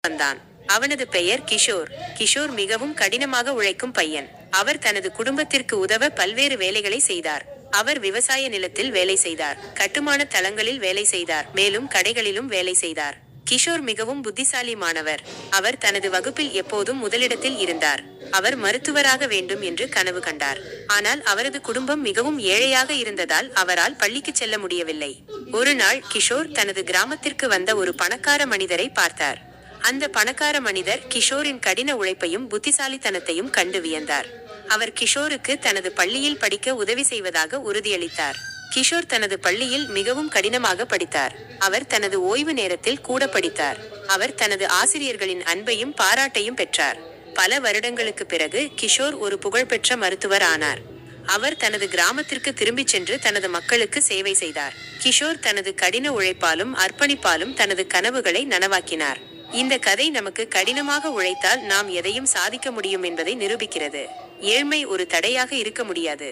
வந்தான். அவனது பெயர் கிஷோர். கிஷோர் மிகவும் கடினமாக உழைக்கும் பையன். அவர் தனது குடும்பத்திற்கு உதவ பல்வேறு வேலைகளை செய்தார். அவர் விவசாய நிலத்தில் வேலை செய்தார், கட்டுமான தளங்களில் வேலை செய்தார், மேலும் கடைகளிலும் வேலை செய்தார். கிஷோர் மிகவும் புத்திசாலி மாணவர். அவர் தனது வகுப்பில் எப்போதும் முதலிடத்தில் இருந்தார். அவர் மருத்துவராக வேண்டும் என்று கனவு கண்டார். ஆனால் அவரது குடும்பம் மிகவும் ஏழையாக இருந்ததால் அவரால் பள்ளிக்கு செல்ல முடியவில்லை. ஒரு நாள் கிஷோர் தனது கிராமத்திற்கு வந்த ஒரு பணக்கார மனிதரை பார்த்தார். அந்த பணக்கார மனிதர் கிஷோரின் கடின உழைப்பையும் புத்திசாலித்தனத்தையும் கண்டு வியந்தார். அவர் கிஷோருக்கு தனது பள்ளியில் படிக்க உதவி செய்வதாக உறுதியளித்தார். கிஷோர் தனது பள்ளியில் மிகவும் கடினமாக படித்தார். அவர் தனது ஓய்வு நேரத்தில் கூட படித்தார். அவர் தனது ஆசிரியர்களின் அன்பையும் பாராட்டையும் பெற்றார். பல வருடங்களுக்கு பிறகு கிஷோர் ஒரு புகழ்பெற்ற மருத்துவர் ஆனார். அவர் தனது கிராமத்திற்கு திரும்பிச் சென்று தனது மக்களுக்கு சேவை செய்தார். கிஷோர் தனது கடின உழைப்பாலும் அர்ப்பணிப்பாலும் தனது கனவுகளை நனவாக்கினார். இந்த கதை நமக்கு கடினமாக உழைத்தால் நாம் எதையும் சாதிக்க முடியும் என்பதை நிரூபிக்கிறது. ஏழ்மை ஒரு தடையாக இருக்க முடியாது.